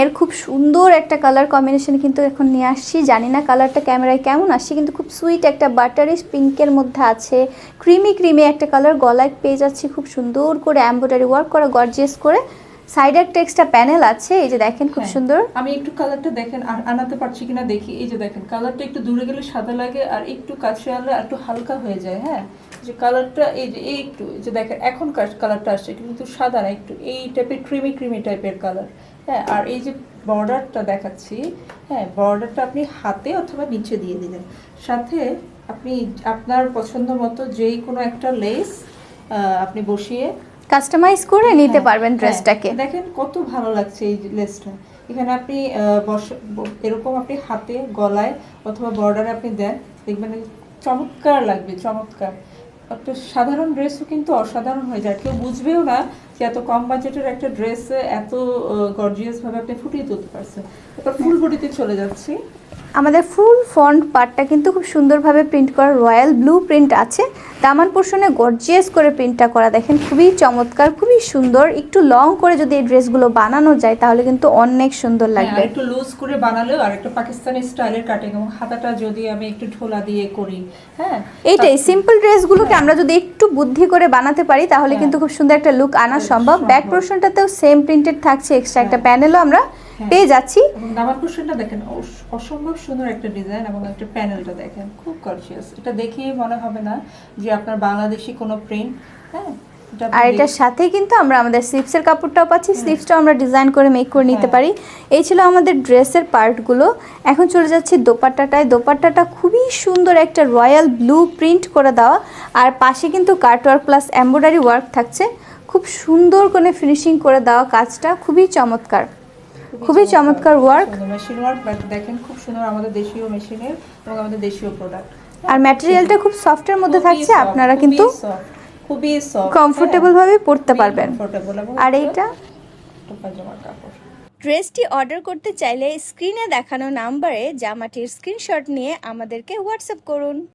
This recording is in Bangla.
এর খুব সুন্দর একটা কালার কম্বিনেশন কিন্তু এখন নিয়ে আসছি, জানি না কালারটা ক্যামেরায় কেমন আসছে, কিন্তু খুব সুইট একটা বাটারি পিঙ্কের মধ্যে আছে, ক্রিমি ক্রিমি একটা কালার। গলায় পেয়ে যাচ্ছি খুব সুন্দর করে এমব্রয়ডারি ওয়ার্ক করা, গর্জিয়াস করে। সাইডে একটা এক্সট্রা প্যানেল আছে, এই যে দেখেন খুব সুন্দর। আমি একটু কালারটা দেখেন আর আনাতে পারছি কিনা দেখি। এই যে দেখেন কালারটা একটু দূরে গেলে সাদা লাগে, আর একটু কাছে আনলে একটু হালকা হয়ে যায়। হ্যাঁ, যে কালারটা এই যে একটু এই যে দেখেন এখন কালারটা আসছে কিন্তু সাদা না, একটু এই টাইপের ক্রিমি ক্রিমি টাইপের কালার। হ্যাঁ, আর এই যে বর্ডারটা দেখাচ্ছি, হ্যাঁ বর্ডারটা আপনি হাতে অথবা নিচে দিয়ে দিলেন, সাথে আপনি আপনার পছন্দ মতো যেই কোনো একটা লেস আপনি বসিয়ে কাস্টমাইজ করে নিতে পারবেন ড্রেসটাকে। দেখেন কত ভালো লাগছে এই লেসটা। এখানে আপনি এরকম আপনি হাতে গলায় অথবা বর্ডারে আপনি দেন, দেখবেন চমৎকার লাগবে, চমৎকার। একটা সাধারণ ড্রেসও কিন্তু অসাধারণ হয়ে যায়, কেউ বুঝবেও না যে এত কম বাজেটের একটা ড্রেস এত গর্জিয়াস ভাবে আপনি ফুটিয়ে তুলতে পারছেন। এবার ফুল বডিতে চলে যাচ্ছি। আমাদের ফুল ফ্রন্ট পার্টটা কিন্তু খুব সুন্দরভাবে প্রিন্ট করা, রয়্যাল ব্লু প্রিন্ট আছে। দামান পোর্শনে গর্জিয়াস করে প্রিন্টটা করা, দেখেন খুবই চমৎকার, খুবই সুন্দর। একটু লং করে যদি এই ড্রেসগুলো বানানো যায় তাহলে কিন্তু অনেক সুন্দর লাগবে। একটু লুজ করে বানালেও আর একটা পাকিস্তানি স্টাইলের কাটিং, এবং হাতাটা যদি আমি একটু ঢোলা দিয়ে করি, হ্যাঁ এইটাই সিম্পল ড্রেসগুলোকে আমরা যদি একটু বুদ্ধি করে বানাতে পারি তাহলে কিন্তু খুব সুন্দর একটা লুক আনা সম্ভব। ব্যাক পোর্শনটাতেও সেম প্রিন্টেড থাকছে, এক্সট্রা একটা প্যানেলও আমরা পেয়ে যাচ্ছি। এবং দামান পোর্শনটা দেখেন অসম্ভব সুন্দর একটা ডিজাইন, এবং একটা প্যানেলটা দেখেন খুব গর্জিয়াস। এটা দেখেই মনে হবে না যে আপনার বাংলাদেশি কোনো প্রিন্ট। হ্যাঁ, আর এটার সাথে কিন্তু আমরা আমাদের স্লিভসের কাপড়টাও পাচ্ছি, স্লিভসটাও আমরা ডিজাইন করে মেক করে নিতে পারি। এই ছিল আমাদের ড্রেসের পার্টগুলো। এখন চলে যাচ্ছি দোপাট্টাটায়। দোপাট্টাটা খুবই সুন্দর একটা রয়্যাল ব্লু প্রিন্ট করে দেওয়া, আর পাশে কিন্তু কাটওয়ার্ক প্লাস এমব্রয়ডারি ওয়ার্ক থাকছে। খুব সুন্দর করে ফিনিশিং করে দেওয়া কাজটা, খুবই চমৎকার, খুবই চমৎকার ওয়ার্ক। মেশিন ওয়ার্ক দেখেন খুব সুন্দর, আমাদের দেশীয় মেশিনের এবং আমাদের দেশীয় প্রোডাক্ট। আর ম্যাটেরিয়ালটা খুব সফটের মধ্যে থাকছে, আপনারা কিন্তু খুবই সফট কমফোর্টেবল ভাবে পরতে পারবেন। আর এইটা ড্রেসটি অর্ডার করতে চাইলে স্ক্রিনে দেখানো নাম্বারে জামাটির স্ক্রিনশট নিয়ে আমাদেরকে হোয়াটসঅ্যাপ করুন।